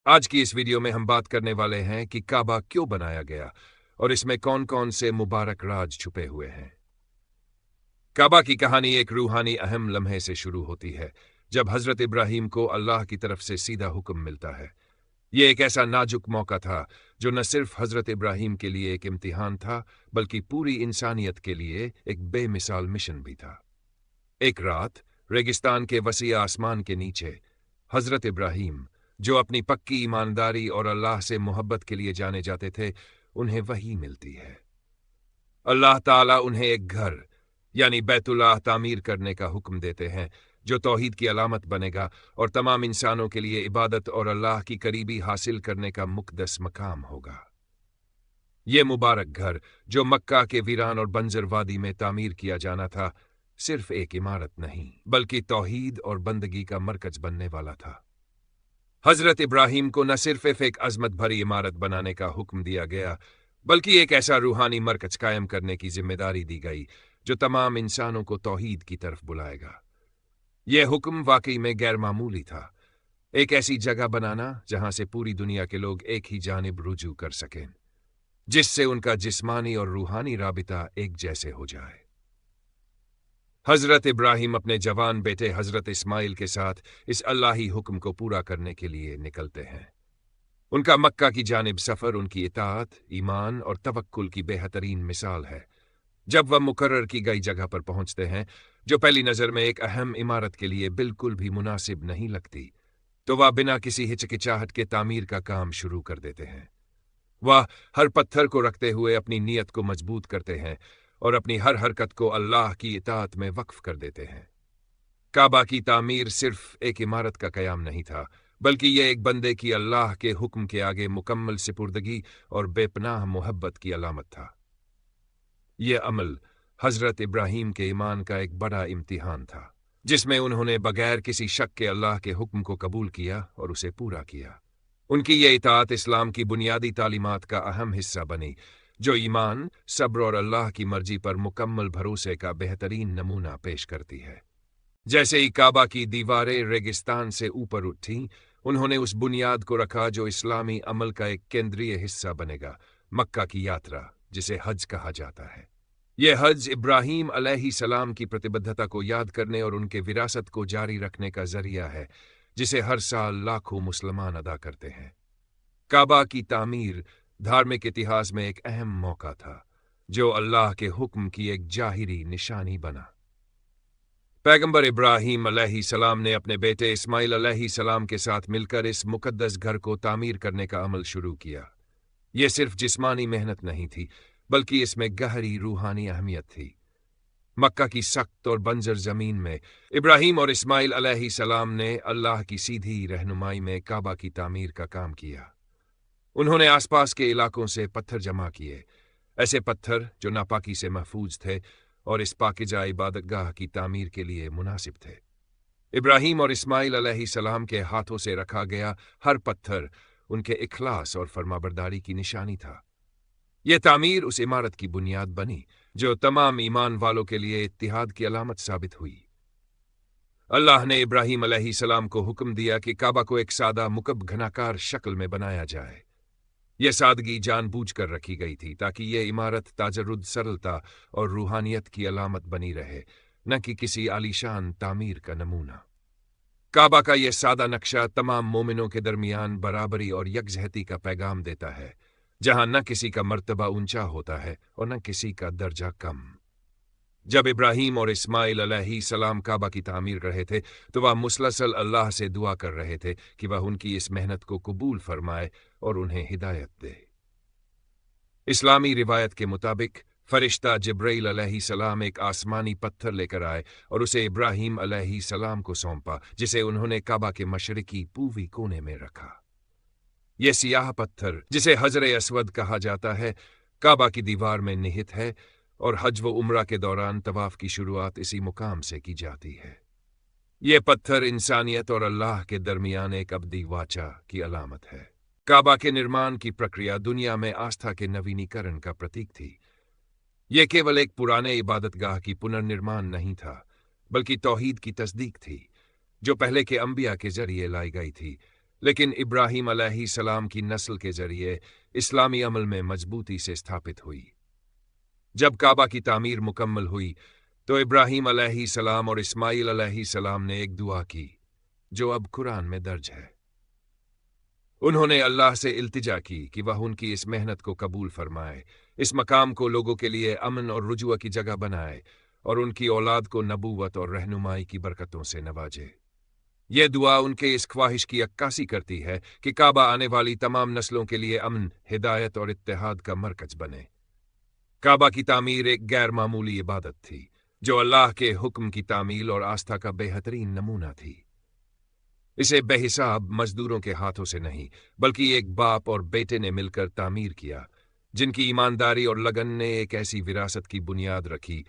आज की इस वीडियो में हम बात करने वाले हैं कि काबा क्यों बनाया गया और इसमें कौन कौन से मुबारक राज छुपे हुए हैं। काबा की कहानी एक रूहानी अहम लम्हे से शुरू होती है, जब हजरत इब्राहिम को अल्लाह की तरफ से सीधा हुक्म मिलता है। ये एक ऐसा नाजुक मौका था जो न सिर्फ हजरत इब्राहिम के लिए एक इम्तिहान था, बल्कि पूरी इंसानियत के लिए एक बेमिसाल मिशन भी था। एक रात रेगिस्तान के वसी आसमान के नीचे हजरत इब्राहिम, जो अपनी पक्की ईमानदारी और अल्लाह से मोहब्बत के लिए जाने जाते थे, उन्हें वही मिलती है। अल्लाह ताला उन्हें एक घर यानी बैतुल्लाह तामीर करने का हुक्म देते हैं, जो तौहीद की अलामत बनेगा और तमाम इंसानों के लिए इबादत और अल्लाह की करीबी हासिल करने का मुक़द्दस मकाम होगा। ये मुबारक घर, जो मक्का के वीरान और बंजर वादी में तामीर किया जाना था, सिर्फ एक इमारत नहीं, बल्कि तौहीद और बंदगी का मरकज बनने वाला था। हजरत इब्राहिम को न सिर्फ एक अजमत भरी इमारत बनाने का हुक्म दिया गया, बल्कि एक ऐसा रूहानी मरकज कायम करने की जिम्मेदारी दी गई जो तमाम इंसानों को तौहीद की तरफ बुलाएगा। यह हुक्म वाकई में गैर मामूली था, एक ऐसी जगह बनाना जहां से पूरी दुनिया के लोग एक ही जानिब रुजू कर सकें, जिससे उनका जिस्मानी और रूहानी राबिता एक जैसे हो जाए। हजरत इब्राहिम अपने जवान बेटे हजरत इस्माइल के साथ इस अल्लाही हुक्म को पूरा करने के लिए निकलते हैं। उनका मक्का की जानिब सफर उनकी इताअत, ईमान और तवक्कुल की बेहतरीन मिसाल है। जब वह मुकर्रर की गई जगह पर पहुंचते हैं, जो पहली नजर में एक अहम इमारत के लिए बिल्कुल भी मुनासिब नहीं लगती, तो वह बिना किसी हिचकिचाहट के तामीर का काम शुरू कर देते हैं। वह हर पत्थर को रखते हुए अपनी नीयत को मजबूत करते हैं और अपनी हर हरकत को अल्लाह की इताअत में वक्फ कर देते हैं। काबा की तामीर सिर्फ एक इमारत का कयाम नहीं था, बल्कि यह एक बंदे की अल्लाह के हुक्म के आगे मुकम्मल सिपुर्दगी और बेपनाह मोहब्बत की अलामत था। यह अमल हजरत इब्राहिम के ईमान का एक बड़ा इम्तिहान था, जिसमें उन्होंने बगैर किसी शक के अल्लाह के हुक्म को कबूल किया और उसे पूरा किया। उनकी यह इताअत इस्लाम की बुनियादी तालीमात का अहम हिस्सा बनी, जो ईमान, सब्र और अल्लाह की मर्जी पर मुकम्मल भरोसे का बेहतरीन नमूना पेश करती है। जैसे ही काबा की दीवारें रेगिस्तान से ऊपर उठी, उन्होंने उस बुनियाद को रखा जो इस्लामी अमल का एक केंद्रीय हिस्सा बनेगा, मक्का की यात्रा, जिसे हज कहा जाता है। यह हज इब्राहीम अलैहिस्सलाम की प्रतिबद्धता को याद करने और उनके विरासत को जारी रखने का जरिया है, जिसे हर साल लाखों मुसलमान अदा करते हैं। काबा की तामीर धार्मिक इतिहास में एक अहम मौका था, जो अल्लाह के हुक्म की एक जाहिरी निशानी बना। पैगंबर इब्राहीम अलैहिस्सलाम ने अपने बेटे इस्माइल अलैहिस्सलाम के साथ मिलकर इस मुकद्दस घर को तामीर करने का अमल शुरू किया। यह सिर्फ जिस्मानी मेहनत नहीं थी, बल्कि इसमें गहरी रूहानी अहमियत थी। मक्का की सख्त और बंजर जमीन में इब्राहीम और इस्माइल अलैहिस्सलाम ने अल्लाह की सीधी रहनुमाई में काबा की तामीर का काम किया। उन्होंने आसपास के इलाकों से पत्थर जमा किए, ऐसे पत्थर जो नापाकी से महफूज थे और इस पाकिजा इबादतगाह की तामीर के लिए मुनासिब थे। इब्राहीम और इस्माइल अलैहिस्सलाम के हाथों से रखा गया हर पत्थर उनके इखलास और फरमाबरदारी की निशानी था। यह तामीर उस इमारत की बुनियाद बनी, जो तमाम ईमान वालों के लिए इत्तिहाद की अलामत साबित हुई। अल्लाह ने इब्राहीम अलैहिस्सलाम को हुक्म दिया कि काबा को एक सादा मुकब घनाकार शक्ल में बनाया जाए। यह सादगी जानबूझकर रखी गई थी ताकि यह इमारत ताजरुद सरलता और रूहानियत की अलामत बनी रहे, न कि किसी आलीशान तामीर का नमूना। काबा का यह सादा नक्शा तमाम मोमिनों के दरमियान बराबरी और यकजहती का पैगाम देता है, जहां न किसी का मर्तबा ऊंचा होता है और न किसी का दर्जा कम। जब इब्राहीम और इस्माइल अलैहिस्सलाम काबा की तामीर कर रहे थे, तो वह मुसलसल अल्लाह से दुआ कर रहे थे कि वह उनकी इस मेहनत को कबूल फरमाए और उन्हें हिदायत दे। इस्लामी रिवायत के मुताबिक फरिश्ता जिब्राइल अलैहिस्सलाम एक आसमानी पत्थर लेकर आए और उसे इब्राहीम अलैहिस्सलाम को सौंपा, जिसे उन्होंने काबा के मशरिकी पूर्वी कोने में रखा। यह सियाह पत्थर, जिसे हजर अस्वद कहा जाता है, काबा की दीवार में निहित है और हज व उम्रा के दौरान तवाफ की शुरुआत इसी मुकाम से की जाती है। यह पत्थर इंसानियत और अल्लाह के दरमियान एक अब्दी वाचा की अलामत है। काबा के निर्माण की प्रक्रिया दुनिया में आस्था के नवीनीकरण का प्रतीक थी। यह केवल एक पुराने इबादतगाह की पुनर्निर्माण नहीं था, बल्कि तौहीद की तस्दीक थी, जो पहले के अंबिया के जरिए लाई गई थी, लेकिन इब्राहीम अलैहिस्सलाम की नस्ल के जरिए इस्लामी अमल में मजबूती से स्थापित हुई। जब काबा की तामीर मुकम्मल हुई तो इब्राहीम अलैहिस्सलाम और इस्माइल अलैहिस्सलाम ने एक दुआ की जो अब कुरान में दर्ज है। उन्होंने अल्लाह से इल्तिजा की कि वह उनकी इस मेहनत को कबूल फरमाए, इस मकाम को लोगों के लिए अमन और रुजुआ की जगह बनाए और उनकी औलाद को नबूवत और रहनुमाई की बरकतों से नवाजे। ये दुआ उनके इस ख्वाहिश की अक्कासी करती है कि काबा आने वाली तमाम नस्लों के लिए अमन, हिदायत और इत्तेहाद का मरकज बने। काबा की तामीर एक गैर मामूली इबादत थी जो अल्लाह के हुक्म की तामील और आस्था का बेहतरीन नमूना थी। इसे बेहिसाब मजदूरों के हाथों से नहीं बल्कि एक बाप और बेटे ने मिलकर तामीर किया, जिनकी ईमानदारी और लगन ने एक ऐसी विरासत की बुनियाद रखी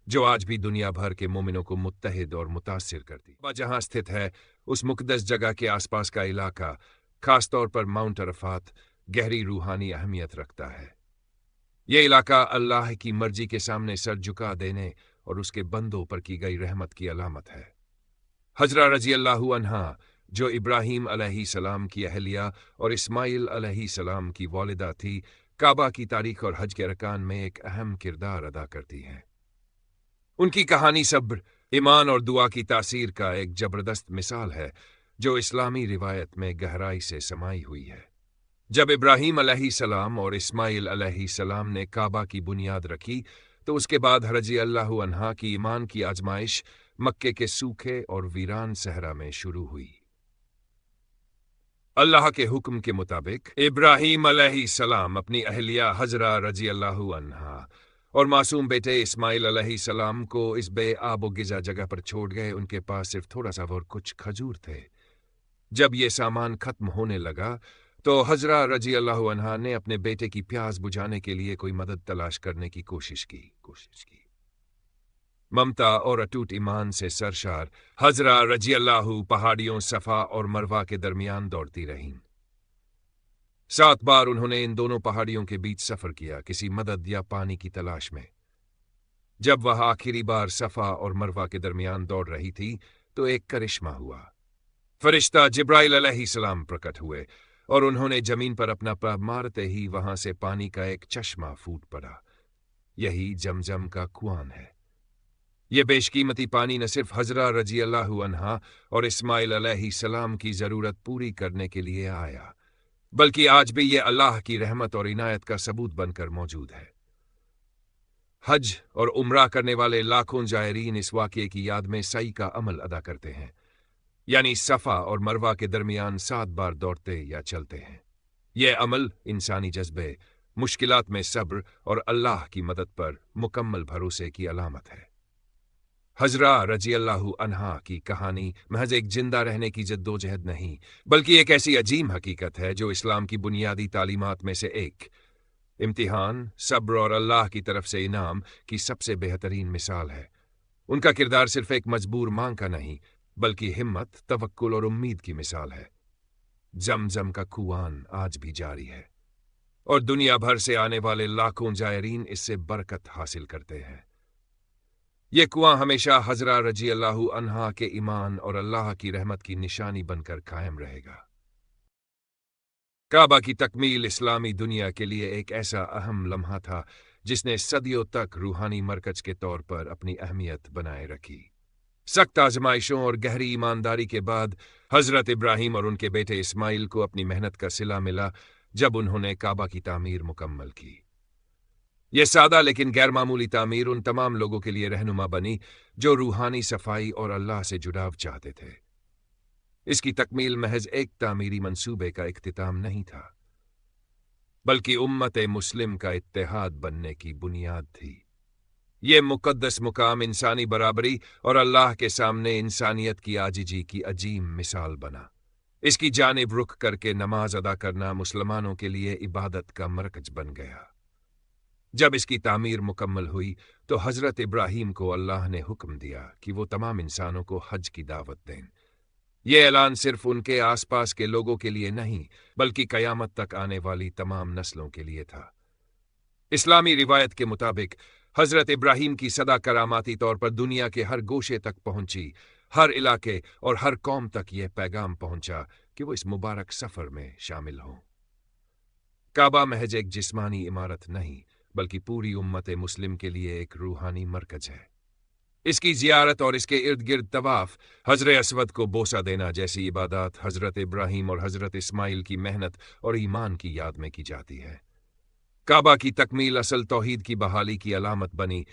जो आज भी दुनिया भर के मोमिनों को मुत्तहिद और मुतासिर करती। काबा जहां स्थित है उस मुकद्दस जगह के आसपास का इलाका, खासतौर पर माउंट अरफात, गहरी रूहानी अहमियत रखता है। यह इलाका अल्लाह की मर्जी के सामने सर झुका देने और उसके बंदों पर की गई रहमत की अलामत है। हजरा रजी अल्लाहु अन्हा, जो इब्राहीम अलैहिस्सलाम की अहलिया और इस्माइल अलैहिस्सलाम की वालिदा थी, काबा की तारीख और हज के अरकान में एक अहम किरदार अदा करती हैं। उनकी कहानी सब्र, ईमान और दुआ की तासीर का एक जबरदस्त मिसाल है जो इस्लामी रिवायत में गहराई से समाई हुई है। जब इब्राहीम अलैहिस्सलाम और इस्माइल अलैहिस्सलाम ने काबा की बुनियाद रखी तो उसके बाद रजी अल्लाहु अन्हा की ईमान की आजमाइश मक्के के सूखे और वीरान सहरा में शुरू हुई। अल्लाह के हुक्म के मुताबिक इब्राहीम अलैहिस्सलाम अपनी अहलिया हजरा रजी अल्लाहु अन्हा और मासूम बेटे इस्माइल अलैहिस्सलाम को इस बेआब गिजा जगह पर छोड़ गए। उनके पास सिर्फ थोड़ा सा और कुछ खजूर थे। जब ये सामान खत्म होने लगा तो हजरा रजी अल्लाहु अन्हा ने अपने बेटे की प्यास बुझाने के लिए कोई मदद तलाश करने की कोशिश की। ममता और अटूट ईमान से सरशार हजरा रजी अल्लाहु पहाड़ियों सफा और मरवा के दरमियान दौड़ती रहीं। 7 बार उन्होंने इन दोनों पहाड़ियों के बीच सफर किया किसी मदद या पानी की तलाश में। जब वह आखिरी बार सफा और मरवा के दरमियान दौड़ रही थी तो एक करिश्मा हुआ। फरिश्ता जिब्राइल अलैहिस्सलाम प्रकट हुए और उन्होंने जमीन पर अपना पैर मारते ही वहां से पानी का एक चश्मा फूट पड़ा। यही जमजम का कुआं है। यह बेशकीमती पानी न सिर्फ हजरा रजी अल्लाहु अन्हा और इस्माइल अलैहिस्सलाम की जरूरत पूरी करने के लिए आया बल्कि आज भी यह अल्लाह की रहमत और इनायत का सबूत बनकर मौजूद है। हज और उम्रा करने वाले लाखों जायरीन इस वाक़ये की याद में सई का अमल अदा करते हैं, यानी सफ़ा और मरवा के दरमियान 7 बार दौड़ते या चलते हैं। यह अमल इंसानी जज्बे, मुश्किलात में सब्र और अल्लाह की मदद पर मुकम्मल भरोसे की अलामत है। हजरा रजी अल्लाहु अन्हा की कहानी महज एक जिंदा रहने की जद्दोजहद नहीं बल्कि एक ऐसी अजीम हकीकत है जो इस्लाम की बुनियादी तालीमात में से एक, इम्तिहान, सब्र और अल्लाह की तरफ से इनाम की सबसे बेहतरीन मिसाल है। उनका किरदार सिर्फ एक मजबूर मांग का नहीं बल्कि हिम्मत, तवक्कुल और उम्मीद की मिसाल है। जमजम का कुआं आज भी जारी है और दुनिया भर से आने वाले लाखों जायरीन इससे बरकत हासिल करते हैं। ये कुआं हमेशा हजरा रजी अल्लाहु अन्हा के ईमान और अल्लाह की रहमत की निशानी बनकर कायम रहेगा। काबा की तकमील इस्लामी दुनिया के लिए एक ऐसा अहम लम्हा था जिसने सदियों तक रूहानी मरकज के तौर पर अपनी अहमियत बनाए रखी। सख्त आजमाइशों और गहरी ईमानदारी के बाद हजरत इब्राहीम और उनके बेटे इस्माइल को अपनी मेहनत का सिला मिला जब उन्होंने काबा की तामीर मुकम्मल की। यह सादा लेकिन गैरमामूली तामीर उन तमाम लोगों के लिए रहनुमा बनी जो रूहानी सफाई और अल्लाह से जुड़ाव चाहते थे। इसकी तकमील महज एक तामीरी मंसूबे का इख्तिताम नहीं था बल्कि उम्मत मुस्लिम का इत्तेहाद बनने की बुनियाद थी। ये मुकद्दस मुकाम इंसानी बराबरी और अल्लाह के सामने इंसानियत की आजिजी की अजीम मिसाल बना। इसकी जानिब रुख करके नमाज अदा करना मुसलमानों के लिए इबादत का मरकज बन गया। जब इसकी तामीर मुकम्मल हुई तो हजरत इब्राहीम को अल्लाह ने हुक्म दिया कि वो तमाम इंसानों को हज की दावत दें। यह ऐलान सिर्फ उनके आसपास के लोगों के लिए नहीं बल्कि कयामत तक आने वाली तमाम नस्लों के लिए था। इस्लामी रिवायत के मुताबिक हजरत इब्राहीम की सदा करामाती तौर पर दुनिया के हर गोशे तक पहुंची, हर इलाके और हर कौम तक यह पैगाम पहुंचा कि वो इस मुबारक सफर में शामिल हों। काबा महज एक जिस्मानी इमारत नहीं, बल्कि पूरी उम्मत मुस्लिम के लिए एक रूहानी मरकज है। इसकी जियारत और इसके इर्द गिर्द तवाफ, हजर असवद को बोसा देना जैसी इबादत हजरत इब्राहिम और हजरत इस्माइल की मेहनत और ईमान की याद में की जाती है। काबा की तकमील असल तौहीद की बहाली की अलामत बनी,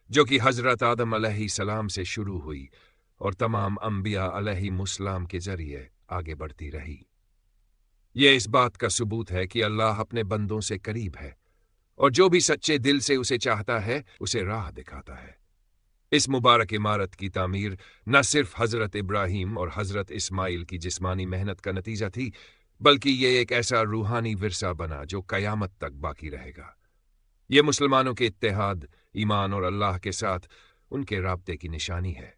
जो कि हजरत आदम अलैहिस्सलाम से शुरू हुई और तमाम अंबिया अलैहिमुस्सलाम के जरिए आगे बढ़ती रही। यह इस बात का सबूत है कि अल्लाह अपने बंदों से करीब है और जो भी सच्चे दिल से उसे चाहता है उसे राह दिखाता है। इस मुबारक इमारत की तामीर न सिर्फ हजरत इब्राहिम और हजरत इस्माइल की जिस्मानी मेहनत का नतीजा थी, बल्कि ये एक ऐसा रूहानी विरसा बना जो कयामत तक बाकी रहेगा। ये मुसलमानों के इत्तेहाद, ईमान और अल्लाह के साथ उनके राब्ते की निशानी है।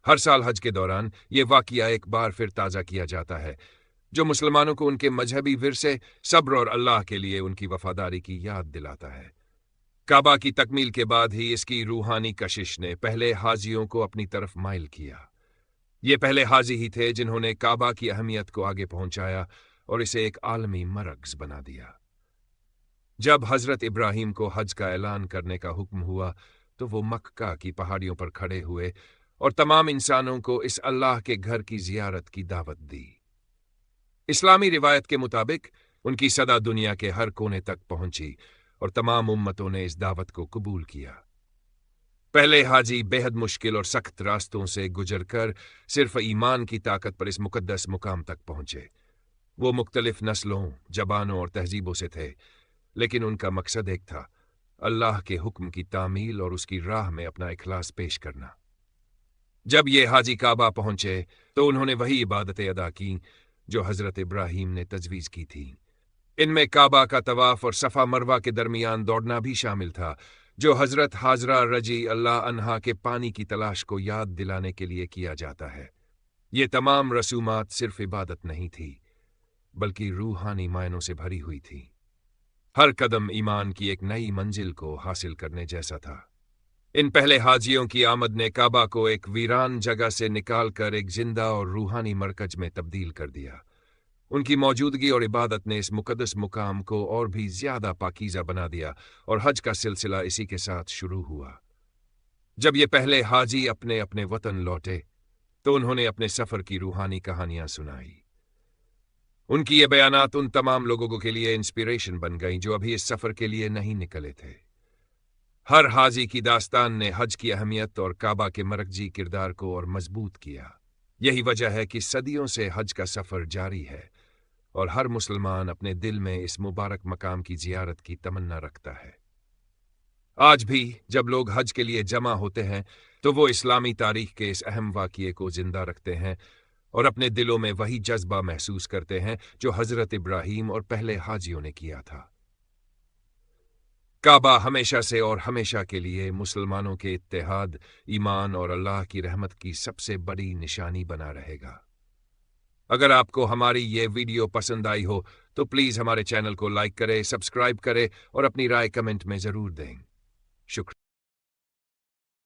हर साल हज के दौरान ये वाक़िया एक बार फिर ताज़ा किया जाता है, जो मुसलमानों को उनके मजहबी विरसे, सब्र और अल्लाह के लिए उनकी वफादारी की याद दिलाता है। काबा की तकमील के बाद ही इसकी रूहानी कशिश ने पहले हाजियों को अपनी तरफ माइल किया। ये पहले हाजी ही थे जिन्होंने काबा की अहमियत को आगे पहुंचाया और इसे एक आलमी मरकज़ बना दिया। जब हजरत इब्राहिम को हज का ऐलान करने का हुक्म हुआ तो वो मक्का की पहाड़ियों पर खड़े हुए और तमाम इंसानों को इस अल्लाह के घर की जियारत की दावत दी। इस्लामी रिवायत के मुताबिक उनकी सदा दुनिया के हर कोने तक पहुंची और तमाम उम्मतों ने इस दावत को कबूल किया। पहले हाजी बेहद मुश्किल और सख्त रास्तों से गुजरकर सिर्फ ईमान की ताकत पर इस मुकद्दस मुकाम तक पहुंचे। वो मुख्तलिफ नस्लों, जबानों और तहजीबों से थे, लेकिन उनका मकसद एक था, अल्लाह के हुक्म की तामील और उसकी राह में अपना इखलास पेश करना। जब ये हाजी काबा पहुंचे तो उन्होंने वही इबादतें अदा की जो हजरत इब्राहिम ने तजवीज़ की थी। इनमें काबा का तवाफ और सफ़ा मरवा के दरमियान दौड़ना भी शामिल था, जो हजरत हाजरा रजी अल्लाह अन्हा के पानी की तलाश को याद दिलाने के लिए किया जाता है। ये तमाम रसूमात सिर्फ इबादत नहीं थी, बल्कि रूहानी मायनों से भरी हुई थी। हर कदम ईमान की एक नई मंजिल को हासिल करने जैसा था। इन पहले हाजियों की आमद ने काबा को एक वीरान जगह से निकालकर एक जिंदा और रूहानी मरकज में तब्दील कर दिया। उनकी मौजूदगी और इबादत ने इस मुकद्दस मुकाम को और भी ज्यादा पाकीज़ा बना दिया और हज का सिलसिला इसी के साथ शुरू हुआ। जब ये पहले हाजी अपने अपने वतन लौटे तो उन्होंने अपने सफ़र की रूहानी कहानियां सुनाई। उनकी ये बयानात उन तमाम लोगों के लिए इंस्पिरेशन बन गईं जो अभी इस सफ़र के लिए नहीं निकले थे। हर हाजी की दास्तान ने हज की अहमियत और काबा के मरकजी किरदार को और मजबूत किया। यही वजह है कि सदियों से हज का सफ़र जारी है और हर मुसलमान अपने दिल में इस मुबारक मकाम की जियारत की तमन्ना रखता है। आज भी जब लोग हज के लिए जमा होते हैं तो वो इस्लामी तारीख के इस अहम वाक़िए को जिंदा रखते हैं और अपने दिलों में वही जज्बा महसूस करते हैं जो हजरत इब्राहिम और पहले हाजियों ने किया था। काबा हमेशा से और हमेशा के लिए मुसलमानों के इत्तेहाद, ईमान और अल्लाह की रहमत की सबसे बड़ी निशानी बना रहेगा। अगर आपको हमारी ये वीडियो पसंद आई हो तो प्लीज़ हमारे चैनल को लाइक करें, सब्सक्राइब करें और अपनी राय कमेंट में ज़रूर दें। शुक्रिया।